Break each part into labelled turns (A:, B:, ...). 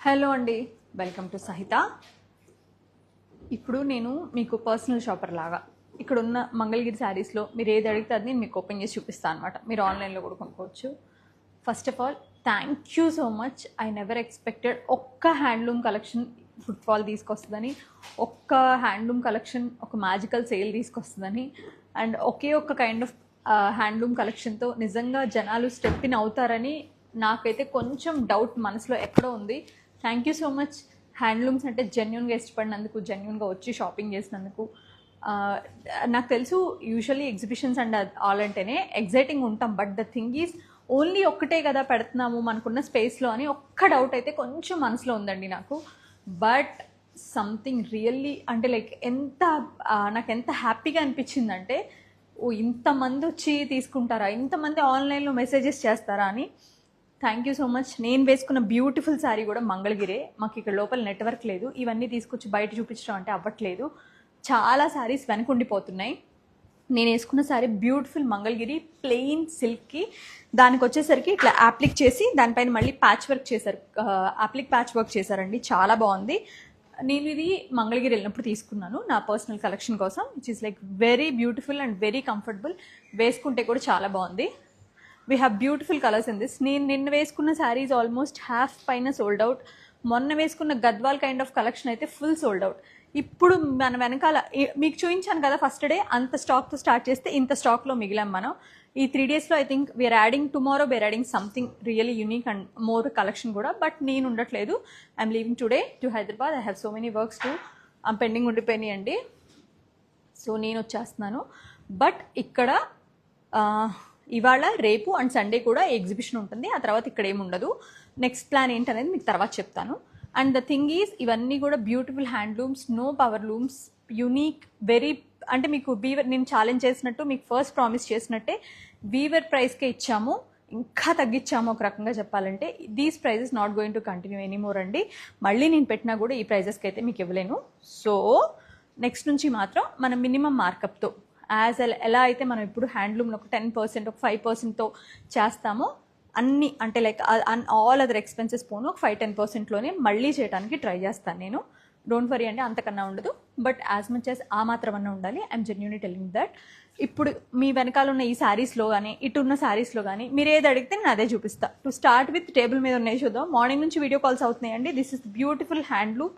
A: Hello అండి, welcome to సహిత. ఇప్పుడు నేను మీకు పర్సనల్ షాపర్ లాగా ఇక్కడ ఉన్న మంగళగిరి శారీస్లో మీరు ఏది అడిగితే అది నేను మీకు ఓపెన్ చేసి చూపిస్తాను అనమాట. మీరు ఆన్లైన్లో కూడా కొనుక్కోవచ్చు. First of all thank you so much. I never expected ఒక్క హ్యాండ్లూమ్ కలెక్షన్ ఫుట్ఫాల్ తీసుకొస్తుందని, ఒక్క హ్యాండ్లూమ్ కలెక్షన్ ఒక మ్యాజికల్ సేల్ తీసుకొస్తుందని, అండ్ ఒకే ఒక్క కైండ్ ఆఫ్ హ్యాండ్లూమ్ కలెక్షన్తో నిజంగా జనాలు స్టెప్ ఇన్ అవుతారని నాకైతే కొంచెం డౌట్ మనసులో ఎక్కడో ఉంది. Thank you so much. Handlooms అంటే జెన్యున్గా ఇష్టపడినందుకు, జెన్యున్గా వచ్చి షాపింగ్ చేసినందుకు. నాకు తెలుసు యూజువల్లీ ఎగ్జిబిషన్స్ అండ్ ఆల్ అంటేనే ఎగ్జైటింగ్ ఉంటాం, but the thing is only ఒక్కటే కదా పెడుతున్నాము మనకున్న స్పేస్లో అని ఒక్క డౌట్ అయితే కొంచెం మనసులో ఉందండి నాకు. బట్ సంథింగ్ రియల్లీ అంటే లైక్ నాకు ఎంత హ్యాపీగా అనిపించిందంటే, ఓ ఇంతమంది వచ్చి తీసుకుంటారా, ఇంతమంది ఆన్లైన్లో మెసేజెస్ చేస్తారా అని. Thank you so much. నేను వేసుకున్న బ్యూటిఫుల్ శారీ కూడా మంగళగిరే. మాకు ఇక్కడ లోపల నెట్వర్క్ లేదు, ఇవన్నీ తీసుకొచ్చి బయట చూపించడం అంటే అవ్వట్లేదు. చాలా శారీస్ వెనకుండిపోతున్నాయి. నేను వేసుకున్న శారీ బ్యూటిఫుల్ మంగళగిరి ప్లెయిన్ సిల్క్కి, దానికి వచ్చేసరికి ఇట్లా యాప్లిక్ చేసి దానిపైన మళ్ళీ ప్యాచ్ వర్క్ చేశారు, యాప్లిక్ ప్యాచ్ వర్క్ చేశారండి. చాలా బాగుంది. నేను ఇది మంగళగిరి వెళ్ళినప్పుడు తీసుకున్నాను నా పర్సనల్ కలెక్షన్ కోసం, which is like very beautiful and very comfortable. వేసుకుంటే కూడా చాలా బాగుంది. We have beautiful colours in this. నేను నిన్న వేసుకున్న శారీస్ ఆల్మోస్ట్ హాఫ్ పైన సోల్డ్ అవుట్. మొన్న వేసుకున్న గద్వాల్ కైండ్ ఆఫ్ కలెక్షన్ అయితే ఫుల్ సోల్డ్ అవుట్. ఇప్పుడు మన వెనకాల మీకు చూపించాను కదా ఫస్ట్ డే, అంత స్టాక్తో స్టార్ట్ చేస్తే ఇంత స్టాక్లో మిగిలాం మనం. ఈ 3 డేస్లో I think we're adding tomorrow, we're adding something really unique and more collection కూడా. బట్ నేను ఉండట్లేదు, I'm leaving today to Hyderabad. I have so many works to pending ఉండిపోయినాయి అండి. సో నేను వచ్చేస్తున్నాను. బట్ ఇక్కడ ఇవాళ, రేపు అండ్ సండే కూడా ఎగ్జిబిషన్ ఉంటుంది. ఆ తర్వాత ఇక్కడ ఏమి ఉండదు. నెక్స్ట్ ప్లాన్ ఏంటనేది మీకు తర్వాత చెప్తాను. అండ్ ద థింగ్ ఈజ్, ఇవన్నీ కూడా beautiful handlooms, no power looms, unique, very అంటే మీకు వీవర్, నేను ఛాలెంజ్ చేసినట్టు, మీకు ఫస్ట్ ప్రామిస్ చేసినట్టే వీవర్ ప్రైస్కే ఇచ్చాము, ఇంకా తగ్గించాము ఒక రకంగా చెప్పాలంటే. These prices not going to continue anymore అండి. మళ్ళీ నేను పెట్టినా కూడా ఈ ప్రైజెస్కి అయితే మీకు ఇవ్వలేను. సో నెక్స్ట్ నుంచి మాత్రం మనం మినిమం మార్కప్తో, ఎలా అయితే మనం ఇప్పుడు హ్యాండ్లూమ్లో ఒక 10%, ఒక 5%తో చేస్తామో, అన్ని అంటే లైక్ ఆల్ అదర్ ఎక్స్పెన్సెస్ పోను ఒక 5-10%లోనే మళ్ళీ చేయడానికి ట్రై చేస్తాను నేను. డోంట్ వరీ అండి, అంతకన్నా ఉండదు. బట్ యాజ్ మచ్ యాజ్ ఆ మాత్రం అన్నా ఉండాలి. I'm genuinely telling that. ఇప్పుడు మీ వెనకాల ఉన్న ఈ శారీస్లో కానీ, ఇటున్న శారీస్లో కానీ మీరు ఏది అడిగితే నేను అదే చూపిస్తా. టు స్టార్ట్ విత్ టేబుల్ మీద ఉన్నాయి చూద్దాం. మార్నింగ్ నుంచి వీడియో కాల్స్ అవుతున్నాయండి. This is beautiful handloom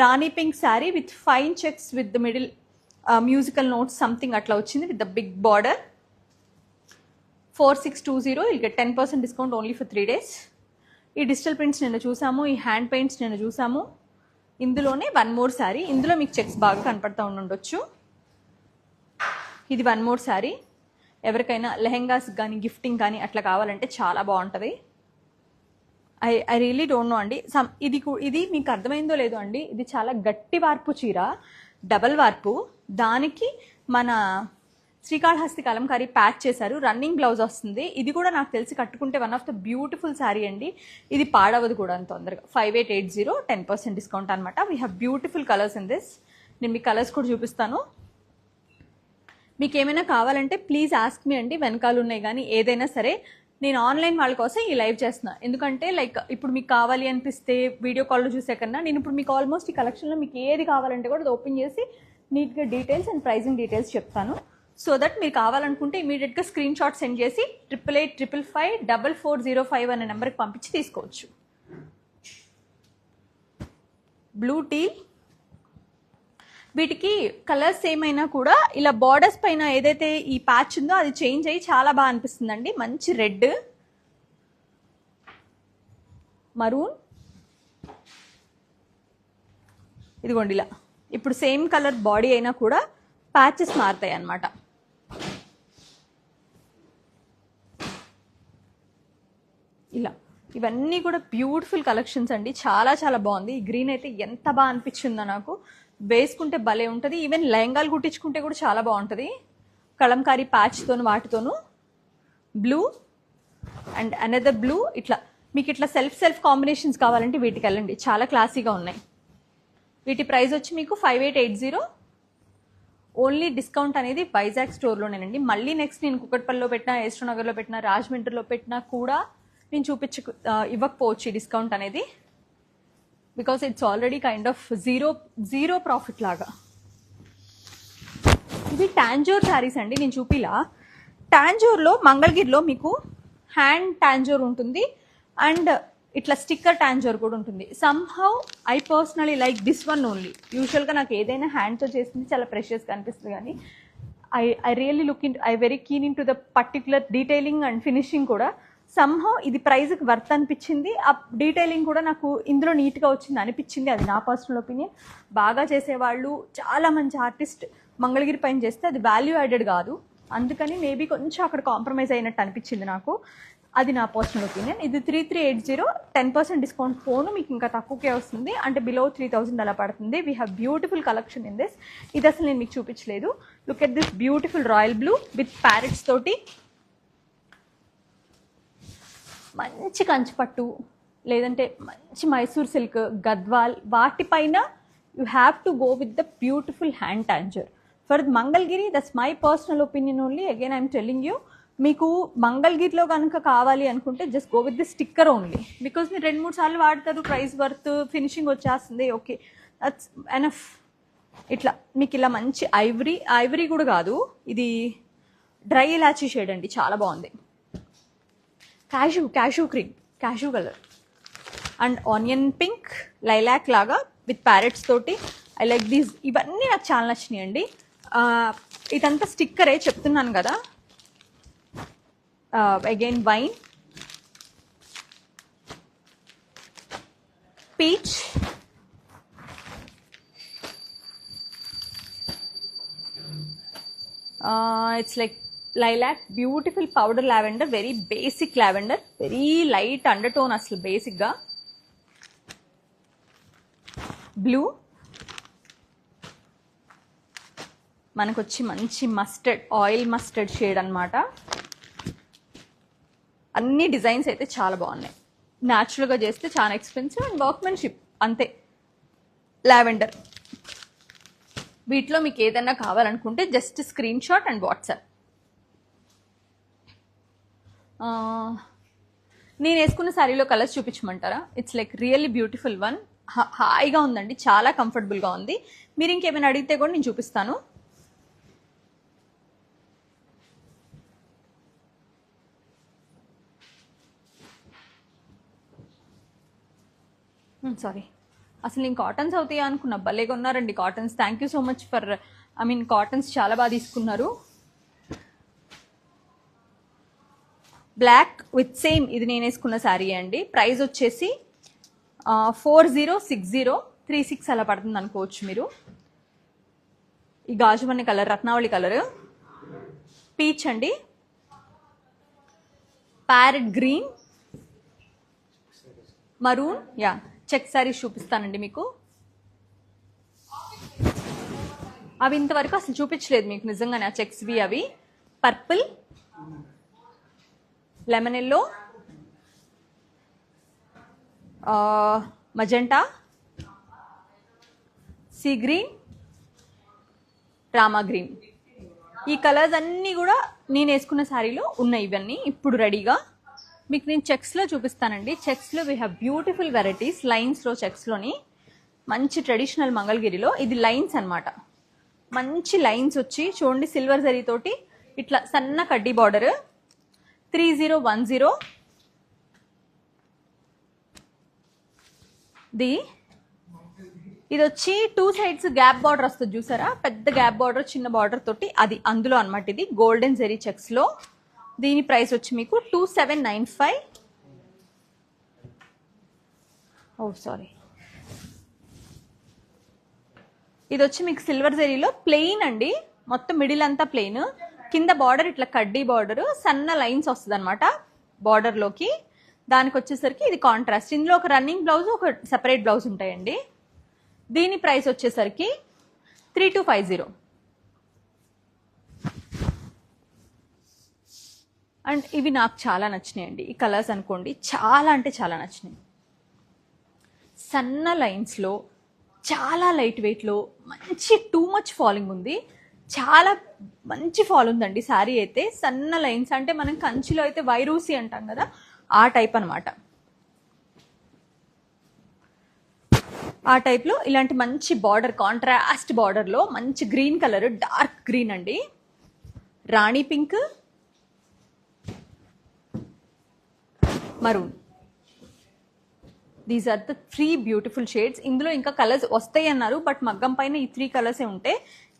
A: Rani pink sari with fine checks with the middle musical notes something అట్లా వచ్చింది with the big border. 4620. Will get 10% discount only for 3 days. ఈ digital prints నిన్న చూసాము, ఈ హ్యాండ్ పెయింట్స్ నిన్న చూసాము. ఇందులోనే వన్ మోర్ శారీ, ఇందులో మీకు చెక్స్ బాగా కనపడతా ఉండొచ్చు. ఇది వన్ మోర్ శారీ. ఎవరికైనా లెహెంగాస్ కానీ గిఫ్టింగ్ కానీ అట్లా కావాలంటే చాలా బాగుంటుంది. ఐ రియలీ డోంట్ నో అండి. ఇది మీకు అర్థమైందో లేదో అండి, ఇది చాలా గట్టి వార్పు చీర, డబల్ వార్పు. దానికి మన శ్రీకాళహస్తి కలంకారీ ప్యాచ్ చేశారు, రన్నింగ్ బ్లౌజ్ వస్తుంది. ఇది కూడా నాకు తెలిసి కట్టుకుంటే one of the beautiful sari అండి. ఇది పాడవదు కూడా అంత తొందరగా. 5880, 10% డిస్కౌంట్ అనమాట. We have beautiful colours in this. నేను మీ కలర్స్ కూడా చూపిస్తాను. మీకు ఏమైనా కావాలంటే ప్లీజ్ ఆస్క్ మీ అండి. వెనకాల ఉన్నాయి కానీ ఏదైనా సరే నేను ఆన్లైన్ వాళ్ళ కోసం ఈ లైవ్ చేస్తున్నా. ఎందుకంటే లైక్ ఇప్పుడు మీకు కావాలి అనిపిస్తే వీడియో కాల్లో చూసే కన్నా, నేను ఇప్పుడు మీకు ఆల్మోస్ట్ ఈ కలెక్షన్లో మీకు ఏది కావాలంటే కూడా ఓపెన్ చేసి నీట్గా డీటెయిల్స్ అండ్ ప్రైజింగ్ డీటెయిల్స్ చెప్తాను. సో దట్ మీరు కావాలనుకుంటే ఇమీడియట్గా స్క్రీన్ షాట్ సెండ్ చేసి 8885554405 అనే నెంబర్కి పంపించి తీసుకోవచ్చు. బ్లూ టీల్, వీటికి కలర్స్ ఏమైనా కూడా ఇలా బార్డర్స్ పైన ఏదైతే ఈ ప్యాచ్ ఉందో అది చేంజ్ అయ్యి చాలా బాగా అనిపిస్తుందండి. మంచి రెడ్, మరూన్, ఇదిగోండి ఇలా. ఇప్పుడు సేమ్ కలర్ బాడీ అయినా కూడా ప్యాచెస్ మారుతాయి అన్నమాట. ఇలా ఇవన్నీ కూడా బ్యూటిఫుల్ కలెక్షన్స్ అండి. చాలా చాలా బాగుంది. ఈ గ్రీన్ అయితే ఎంత బాగా అనిపించిందో నాకు. వేసుకుంటే భలే ఉంటుంది. ఈవెన్ లెహంగాలు కుట్టించుకుంటే కూడా చాలా బాగుంటుంది. కలంకారీ ప్యాచ్తోను వాటితోను. Blue and another blue. ఇట్లా మీకు ఇట్లా సెల్ఫ్ కాంబినేషన్స్ కావాలంటే వీటికి వెళ్ళండి, చాలా క్లాసీగా ఉన్నాయి. వీటి ప్రైస్ వచ్చి మీకు 5880. ఓన్లీ డిస్కౌంట్ అనేది వైజాగ్ స్టోర్లోనేనండి. మళ్ళీ నెక్స్ట్ నేను కుకట్పల్లిలో పెట్టినా, ఏస్ట్రో నగర్లో పెట్టినా, రాజమండ్రిలో పెట్టినా కూడా నేను ఇవ్వకపోవచ్చు ఈ డిస్కౌంట్ అనేది. Because it's already kind of zero profit లాగా. ఇది టాంజోర్ శారీస్ అండి. నేను చూపిలా, టాంజోర్లో మంగళగిరిలో మీకు హ్యాండ్ టాంజోర్ ఉంటుంది అండ్ ఇట్లా స్టిక్కర్ టాంజోర్ కూడా ఉంటుంది. Somehow I personally like this one only. యూజువల్గా నాకు ఏదైనా హ్యాండ్తో చేసింది చాలా ప్రెషియస్గా అనిపిస్తుంది, కానీ I really I very keen in to the particular detailing and finishing కూడా. సమ్హౌ ఇది ప్రైజ్కి వర్త్ అనిపించింది. ఆ డీటెయిలింగ్ కూడా నాకు ఇందులో నీట్గా వచ్చింది అనిపించింది. అది నా పర్సనల్ ఒపీనియన్. బాగా చేసేవాళ్ళు, చాలా మంచి ఆర్టిస్ట్ మంగళగిరి పైన చేస్తే అది వాల్యూ యాడెడ్ కాదు, అందుకని మేబీ కొంచెం అక్కడ కాంప్రమైజ్ అయినట్టు అనిపించింది నాకు. అది నా పర్సనల్ ఒపీనియన్. ఇది 3380, 10% డిస్కౌంట్ ఫోను మీకు ఇంకా తక్కువకే వస్తుంది, అంటే బిలో 3000 అలా పడుతుంది. We have beautiful collection in this. ఇది అసలు నేను మీకు చూపించలేదు. Look at this beautiful royal blue with parrots తోటి మంచి కంచిపట్టు, లేదంటే మంచి మైసూర్ సిల్క్, గద్వాల్, వాటిపైన you have to go with the beautiful hand Tanjore for Mangalagiri. That's my personal opinion only. Again I'm telling you, మీకు మంగళగిరిలో కనుక కావాలి అనుకుంటే just go with the sticker only. Because మీరు 2-3 సార్లు వాడతారు, ప్రైస్ వర్త్, ఫినిషింగ్ వచ్చేస్తుంది, ఓకే దట్స్ ఎనఫ్. ఇట్లా మీకు ఇలా మంచి ఐవరీ కూడా కాదు, ఇది డ్రై ఇలాచీ షేడ్ అండి, చాలా బాగుంది. Cashew cream, cashew colour and onion pink, lilac లాగా విత్ ప్యారెట్స్ తోటి. I like these. ఇవన్నీ నాకు చాలా నచ్చినాయి అండి. ఇదంతా స్టిక్కరే చెప్తున్నాను కదా. Again wine, peach, it's like lilac, beautiful powder lavender, very basic lavender, very light under tone అసలు బేసిక్గా. బ్లూ, మనకు వచ్చి మంచి మస్టర్డ్, ఆయిల్ మస్టర్డ్ షేడ్ అనమాట. అన్ని డిజైన్స్ అయితే చాలా బాగున్నాయి. న్యాచురల్గా చేస్తే చాలా ఎక్స్పెన్సివ్ అండ్ వర్క్మెన్షిప్ అంతే. లావెండర్, వీటిలో మీకు ఏదైనా కావాలనుకుంటే just screenshot and WhatsApp. నేను వేసుకున్న శారీలో కలర్స్ చూపించమంటారా? It's like really beautiful one. హాయిగా ఉందండి, చాలా కంఫర్టబుల్గా ఉంది. మీరు ఇంకేమైనా అడిగితే కూడా నేను చూపిస్తాను. సారీ, అసలు నేను కాటన్స్ అవుతాయా అనుకున్నా. భలేగా ఉన్నారండి cottons. Thank you so much for, cottons చాలా బాగా తీసుకున్నారు. బ్లాక్ విత్ సేమ్, ఇది నేను వేసుకున్న శారీ అండి. ప్రైస్ వచ్చేసి 4060, 36 అలా పడుతుంది అనుకోవచ్చు మీరు. ఈ గాజుమన్ని కలర్, రత్నావళి కలర్, పీచ్ అండి, ప్యారెట్ గ్రీన్, మరూన్, యా చెక్ శారీస్ చూపిస్తానండి మీకు. అవి ఇంతవరకు అసలు చూపించలేదు మీకు నిజంగానే ఆ చెక్స్వి. అవి purple, lemon yellow, magenta, sea green, Rama green. ఈ కలర్స్ అన్నీ కూడా నేను వేసుకున్న శారీలో ఉన్నాయి. ఇవన్నీ ఇప్పుడు రెడీగా మీకు నేను చెక్స్లో చూపిస్తానండి. చెక్స్లో వీ హ్యావ్ బ్యూటిఫుల్ వెరైటీస్. లైన్స్లో, చెక్స్లోని మంచి ట్రెడిషనల్ మంగళగిరిలో ఇది లైన్స్ అనమాట. మంచి లైన్స్ వచ్చి చూడండి, సిల్వర్ జరీతోటి ఇట్లా సన్న కడ్డీ బార్డర్. 3010 ఇది వచ్చి 2 సైడ్స్ గ్యాప్ బార్డర్ వస్తుంది చూసారా, పెద్ద గ్యాప్ బార్డర్, చిన్న బార్డర్ తోటి, అది అందులో అనమాట. ఇది గోల్డెన్ జరీ చెక్స్లో. దీని ప్రైస్ వచ్చి మీకు 2795. సారీ, ఇది వచ్చి మీకు సిల్వర్ జరీలో ప్లెయిన్ అండి. మొత్తం మిడిల్ అంతా ప్లెయిన్, కింద బార్డర్ ఇట్లా కడ్డీ బార్డర్, సన్న లైన్స్ వస్తుంది అనమాట బార్డర్లోకి. దానికి వచ్చేసరికి ఇది కాంట్రాస్ట్. ఇందులో ఒక రన్నింగ్ బ్లౌజ్, ఒక సెపరేట్ బ్లౌజ్ ఉంటాయండి. దీని ప్రైస్ వచ్చేసరికి 3250. అండ్ ఇవి నాకు చాలా నచ్చినాయి అండి. ఈ కలర్స్ అనుకోండి, చాలా అంటే చాలా నచ్చినాయి. సన్న లైన్స్లో, చాలా లైట్ వెయిట్లో, మంచి టూ మచ్ ఫాలింగ్ ఉంది. చాలా మంచి ఫాల్ ఉందండి శారీ అయితే. సన్న లైన్స్ అంటే మనం కంచిలో అయితే వైరూసి అంటాం కదా, ఆ టైప్ అనమాట. ఆ టైప్లో ఇలాంటి మంచి బార్డర్, కాంట్రాస్ట్ బార్డర్లో మంచి గ్రీన్ కలర్, డార్క్ గ్రీన్ అండి, Rani pink, maroon. These are the 3 beautiful shades. ఇందులో ఇంకా కలర్స్ వస్తాయి అన్నారు, బట్ మగ్గం పైన ఈ 3 కలర్సే ఉంటాయి.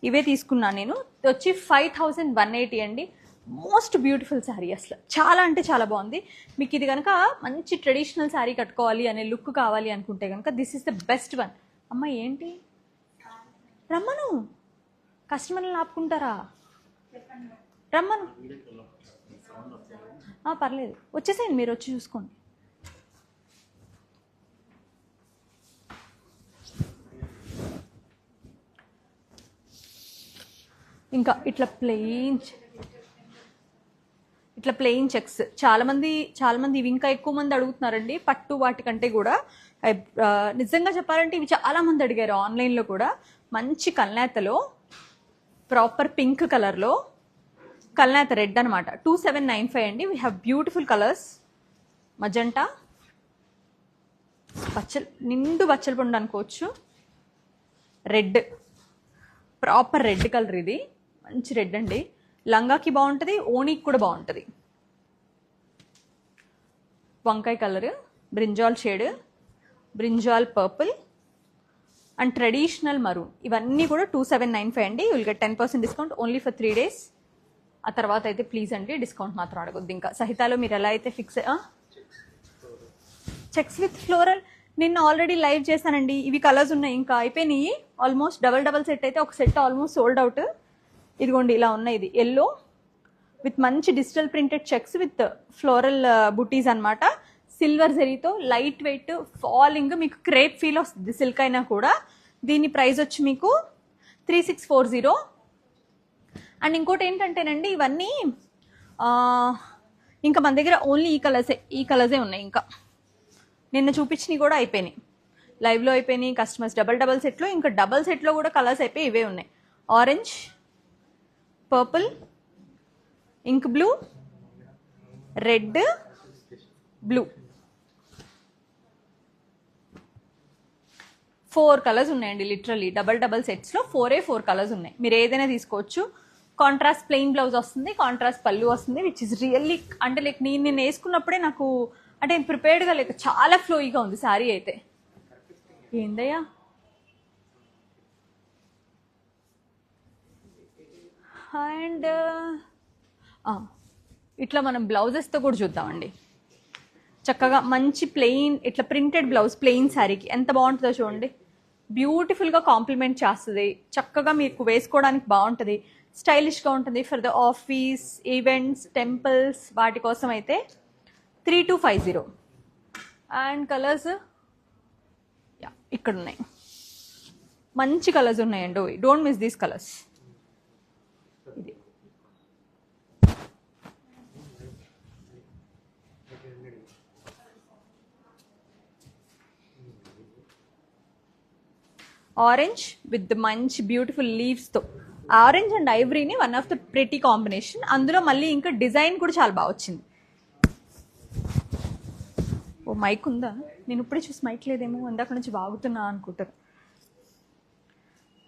A: ఇవే తీసుకున్నాను నేను. వచ్చి 5180 అండి. మోస్ట్ బ్యూటిఫుల్ శారీ, అసలు చాలా అంటే చాలా బాగుంది. మీకు ఇది కనుక మంచి ట్రెడిషనల్ శారీ కట్టుకోవాలి అనే లుక్ కావాలి అనుకుంటే కనుక this is the best one. అమ్మ ఏంటి రమ్మను, కస్టమర్లను ఆపుకుంటారా? రమ్మను. పర్లేదు, వచ్చేసేయండి, మీరు వచ్చి చూసుకోండి. ఇంకా ఇట్లా ప్లెయిన్ చెక్స్ చాలా మంది ఇవి ఇంకా ఎక్కువ మంది అడుగుతున్నారండి. పట్టు వాటికంటే కూడా నిజంగా చెప్పాలంటే ఇవి చాలా మంది అడిగారు ఆన్లైన్లో కూడా. మంచి కల్నేతలో ప్రాపర్ పింక్ కలర్లో కల్నేత రెడ్ అనమాట. 2795 అండి. We have beautiful colours. Magenta, నిండు బచ్చల పండు అనుకోవచ్చు, రెడ్, ప్రాపర్ రెడ్ కలర్, ఇది మంచి రెడ్ అండి. లంగాకి బాగుంటుంది, ఓణీకి కూడా బాగుంటుంది. వంకాయ colour, brinjal shade, brinjal purple and traditional maroon. ఇవన్నీ కూడా 2795 అండి. Will get 10% discount only for 3 days. ఆ తర్వాత అయితే ప్లీజ్ అండి డిస్కౌంట్ మాత్రం అడగొద్దు. ఇంకా సహితాలో మీరు ఎలా అయితే ఫిక్స్ చెక్స్ విత్ ఫ్లోరల్ నిన్న ఆల్రెడీ లైవ్ చేశానండి. ఇవి కలర్స్ ఉన్నాయి, ఇంకా అయిపోయినాయి ఆల్మోస్ట్. డబల్ సెట్ అయితే ఒక సెట్ ఆల్మోస్ట్ సోల్డ్ అవుట్. ఇదిగోండి ఇలా ఉన్నాయి. ఇది ఎల్లో విత్ మంచి digital printed checks with floral బుటీస్ అనమాట. సిల్వర్ జరీతో లైట్ వెయిట్ ఫాలింగ్, మీకు క్రేప్ ఫీల్ వస్తుంది సిల్క్ అయినా కూడా. దీని ప్రైస్ వచ్చి మీకు 3640. అండ్ ఇంకోటి ఏంటంటేనండి, ఇవన్నీ ఇంకా మన దగ్గర ఓన్లీ ఈ కలర్సే ఉన్నాయి. ఇంకా నిన్న చూపించినవి కూడా అయిపోయినాయి, లైవ్లో అయిపోయినాయి. కస్టమర్స్ డబల్ సెట్లో, ఇంకా డబల్ సెట్లో కూడా కలర్స్ అయిపోయి ఇవే ఉన్నాయి. Orange, purple, ink blue, red, blue, 4 colours ఉన్నాయండి. లిటరల్లీ డబల్ సెట్స్లో 4 కలర్స్ ఉన్నాయి. మీరు ఏదైనా తీసుకోవచ్చు. కాంట్రాస్ట్ ప్లెయిన్ బ్లౌజ్ వస్తుంది, కాంట్రాస్ట్ పళ్ళు వస్తుంది, విచ్ ఇస్ రియల్లీ అంటే లైక్ నేను వేసుకున్నప్పుడే నాకు అంటే ప్రిపేర్డ్గా లేక చాలా ఫ్లోయిగా ఉంది శారీ అయితే. ఏందయ్యా అండ్ ఇట్లా మనం బ్లౌజెస్తో కూడా చూద్దామండి. చక్కగా మంచి ప్లెయిన్ ఇట్లా ప్రింటెడ్ బ్లౌజ్ ప్లెయిన్ శారీకి ఎంత బాగుంటుందో చూడండి. బ్యూటిఫుల్గా కాంప్లిమెంట్ చేస్తుంది, చక్కగా మీకు వేసుకోవడానికి బాగుంటుంది, స్టైలిష్గా ఉంటుంది for the office, events, temples, వాటి కోసం అయితే 3250. అండ్ కలర్స్ ఇక్కడ ఉన్నాయి, మంచి కలర్స్ ఉన్నాయండి. Don't miss these colours. ఇది ఆరెంజ్ విత్ మంచి బ్యూటిఫుల్ లీవ్స్తో. ఆరెంజ్ అండ్ ఐవరీని one of the pretty combination. అందులో మళ్ళీ ఇంకా డిజైన్ కూడా చాలా బాగా వచ్చింది. ఓ మైక్ ఉందా? నేను ఇప్పుడే చూసి మైక్ లేదేమో, ఇందాక నుంచి వాగుతున్నా అనుకుంటారు.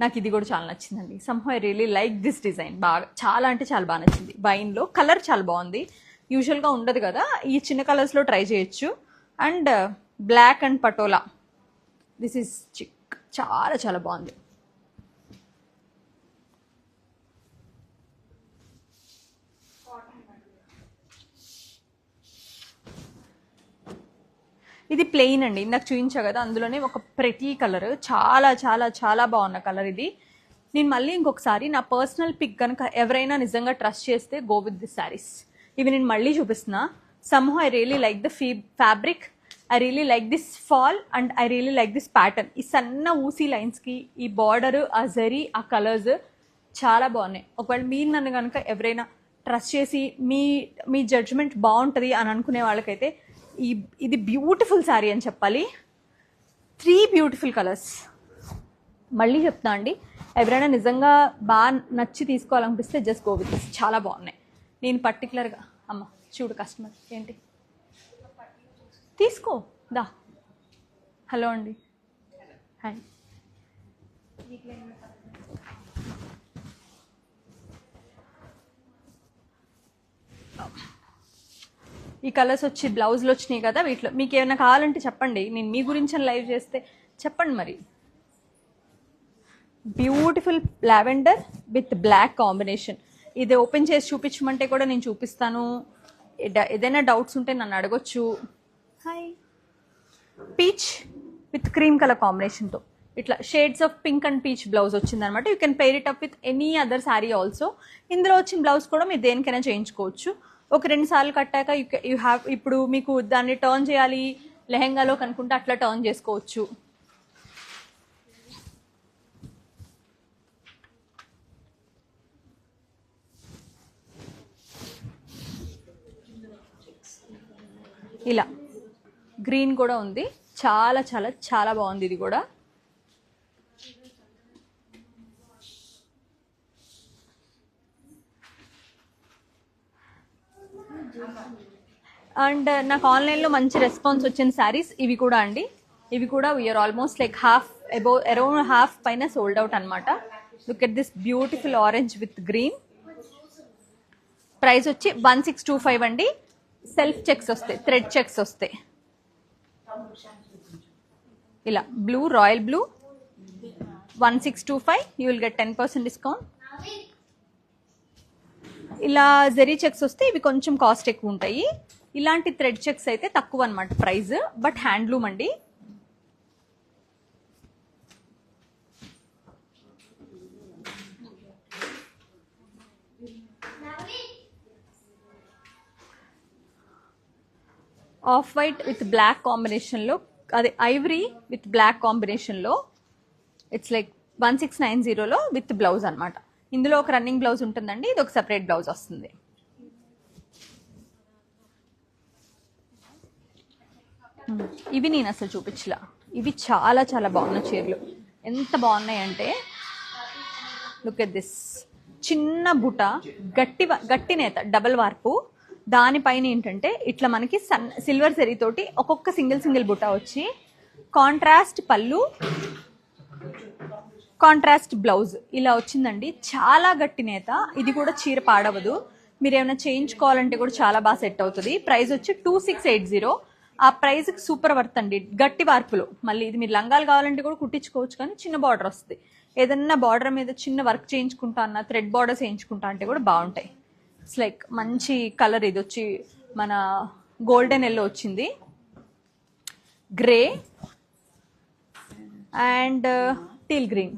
A: నాకు ఇది కూడా చాలా నచ్చిందండి. Somehow I really like this design. బాగా చాలా అంటే చాలా బాగా నచ్చింది. వైన్లో కలర్ చాలా బాగుంది, యూజువల్గా ఉండదు కదా, ఈ చిన్న కలర్స్లో ట్రై చేయొచ్చు. And black and Patola, this is chic, చాలా చాలా బాగుంది. ఇది ప్లెయిన్ అండి, ఇందాక చూపించా కదా, అందులోనే ఒక ప్రెటీ కలర్, చాలా చాలా చాలా బాగున్న కలర్ ఇది. నేను మళ్ళీ ఇంకొకసారి నా పర్సనల్ పిక్ కనుక ఎవరైనా నిజంగా ట్రస్ట్ చేస్తే గో విత్ దిస్ శారీస్. ఇవి నేను మళ్ళీ చూపిస్తున్నా. Somehow I really like the fabric, I really like this fall and I really like this pattern. ఈ సన్న ఊసీ లైన్స్కి ఈ బార్డర్, ఆ జరీ, ఆ కలర్స్ చాలా బాగున్నాయి. ఒకవేళ మీరు నన్ను కనుక ఎవరైనా ట్రస్ట్ చేసి మీ జడ్జ్మెంట్ బాగుంటుంది అని అనుకునే వాళ్ళకైతే ఇది బ్యూటిఫుల్ శారీ అని చెప్పాలి. 3 బ్యూటిఫుల్ కలర్స్. మళ్ళీ చెప్తా అండి, ఎవరైనా నిజంగా బాగా నచ్చి తీసుకోవాలనిపిస్తే జస్ట్ గో విత్ దిస్. చాలా బాగున్నాయి. నేను పర్టికులర్గా అమ్మ చూడు కస్టమర్ ఏంటి తీసుకో దా. హలో అండి, హ్యాండ్ ఈ కలర్స్ వచ్చి బ్లౌజ్లు వచ్చినాయి కదా, వీటిలో మీకు ఏమైనా కావాలంటే చెప్పండి, నేను మీ గురించి లైవ్ చేస్తే చెప్పండి మరి. Beautiful lavender with black combination. ఇది ఓపెన్ చేసి చూపించమంటే కూడా నేను చూపిస్తాను. ఏదైనా డౌట్స్ ఉంటే నన్ను అడగొచ్చు. Hi. Peach with cream colour కాంబినేషన్తో ఇట్లా shades of pink and peach blouse వచ్చిందనమాట. You can pair it up with any other sari also. ఇందులో వచ్చిన బ్లౌజ్ కూడా మీరు దేనికైనా చేయించుకోవచ్చు. ఒక 2 సార్లు కట్టాక యూ హ్యావ్, ఇప్పుడు మీకు దాన్ని టర్న్ చేయాలి లెహెంగాలో కనుకుంటే అట్లా టర్న్ చేసుకోవచ్చు. ఇలా గ్రీన్ కూడా ఉంది, చాలా చాలా చాలా బాగుంది ఇది కూడా. అండ్ నాకు ఆన్లైన్లో మంచి రెస్పాన్స్ వచ్చిన శారీస్ ఇవి కూడా అండి. ఇవి కూడా we are almost like around half పైన సోల్డ్ అవుట్ అనమాట. Look at this beautiful orange with green. Price వచ్చి 1625 అండి. సెల్ఫ్ చెక్స్ వస్తాయి, థ్రెడ్ చెక్స్ వస్తాయి. ఇలా blue, royal blue 1625. You will get 10% discount. ఇలా జెరీ చెక్స్ వస్తే ఇవి కొంచెం కాస్ట్ ఎక్కువ ఉంటాయి. ఇలాంటి థ్రెడ్ చెక్స్ అయితే తక్కువ అనమాట ప్రైస్, బట్ హ్యాండ్లూమ్ అండి. ఆఫ్ వైట్ విత్ బ్లాక్ కాంబినేషన్లో, అదే ఐవరీ విత్ బ్లాక్ కాంబినేషన్లో ఇట్స్ లైక్ 1690లో విత్ బ్లౌజ్ అనమాట. ఇందులో ఒక రన్నింగ్ బ్లౌజ్ ఉంటుందండి, ఇది ఒక సెపరేట్ బ్లౌజ్ వస్తుంది. ఇవి నేను అసలు చూపించలా, ఇవి చాలా చాలా బాగున్న చీరలు. ఎంత బాగున్నాయంటే లుక్ ఎట్ దిస్. చిన్న బుట, గట్టి నేత, డబల్ వార్పు. దానిపైన ఏంటంటే ఇట్లా మనకి సిల్వర్ జరీతోటి ఒక్కొక్క సింగిల్ బుట వచ్చి కాంట్రాస్ట్ పళ్ళు, కాంట్రాస్ట్ బ్లౌజ్ ఇలా వచ్చిందండి. చాలా గట్టి నేత. ఇది కూడా చీర పాడవదు. మీరు ఏమైనా చేయించుకోవాలంటే కూడా చాలా బాగా సెట్ అవుతుంది. ప్రైస్ వచ్చి 2680. ఆ ప్రైస్కి సూపర్ వర్త్ అండి. గట్టి వార్పులో మళ్ళీ ఇది మీరు లంగాలు కావాలంటే కూడా కుట్టించుకోవచ్చు, కానీ చిన్న బార్డర్ వస్తుంది. ఏదన్నా బార్డర్ మీద చిన్న వర్క్ చేయించుకుంటా అన్న, థ్రెడ్ బార్డర్స్ చేయించుకుంటా అంటే కూడా బాగుంటాయి. ఇట్స్ లైక్ మంచి కలర్. ఇది వచ్చి మన గోల్డెన్ ఎల్లో వచ్చింది, గ్రే అండ్ టీల్ గ్రీన్.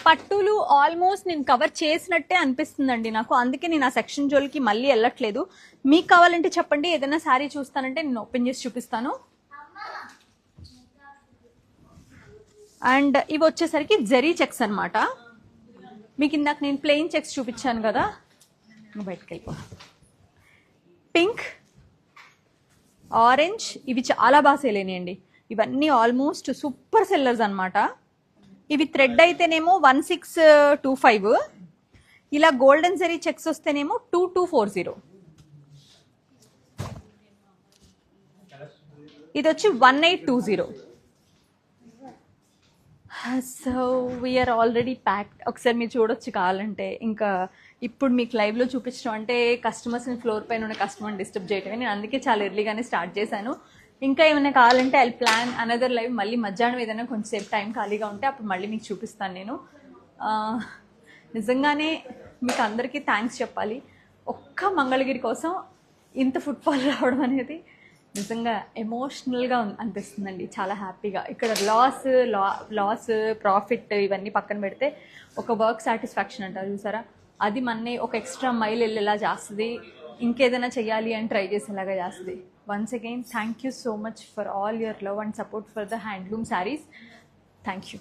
A: పట్టులు ఆల్మోస్ట్ నేను కవర్ చేసినట్టే అనిపిస్తుందండి నాకు, అందుకే నేను ఆ సెక్షన్ జోలికి మళ్ళీ వెళ్ళట్లేదు. మీకు కావాలంటే చెప్పండి, ఏదైనా శారీ చూస్తానంటే నేను ఓపెన్ చేసి చూపిస్తాను. అండ్ ఇవి వచ్చేసరికి జరీ చెక్స్ అనమాట. మీకు ఇందాక నేను ప్లెయిన్ చెక్స్ చూపించాను కదా, బయటకు వెళ్ళిపో. పింక్, ఆరెంజ్, ఇవి చాలా బాగా సేల్ అయినాయండి. ఇవన్నీ ఆల్మోస్ట్ సూపర్ సెల్లర్స్ అనమాట. ఇవి థ్రెడ్ అయితేనేమో 1625, ఇలా గోల్డెన్ జరీ చెక్స్ వస్తేనేమో 2240. ఇది వచ్చి 1820. So we are already packed. ఒకసారి మీరు చూడొచ్చు కావాలంటే. ఇంకా ఇప్పుడు మీకు లైవ్లో చూపించడం అంటే కస్టమర్స్ని ఫ్లోర్ పైన ఉన్న కస్టమర్ని డిస్టర్బ్ చేయటమే. నేను అందుకే చాలా ఎర్లీగానే స్టార్ట్ చేశాను. ఇంకా ఏమైనా కావాలంటే ఐ ప్లాన్ అనదర్ లైవ్. మళ్ళీ మధ్యాహ్నం ఏదైనా కొంచెంసేపు టైం ఖాళీగా ఉంటే అప్పుడు మళ్ళీ మీకు చూపిస్తాను నేను. నిజంగానే మీకు అందరికీ థ్యాంక్స్ చెప్పాలి. ఒక్క మంగళగిరి కోసం ఇంత ఫుట్ఫాల్ రావడం అనేది నిజంగా ఎమోషనల్గా అనిపిస్తుందండి. చాలా హ్యాపీగా. ఇక్కడ లాస్ ప్రాఫిట్ ఇవన్నీ పక్కన పెడితే ఒక వర్క్ సాటిస్ఫాక్షన్ అంటారు చూసారా, అది మన్నే ఒక ఎక్స్ట్రా మైల్ వెళ్ళేలా చేస్తుంది. ఇంకేదైనా చెయ్యాలి అని ట్రై చేసేలాగా చేస్తుంది. Once again, thank you so much for all your love and support for the handloom sarees. Thank you.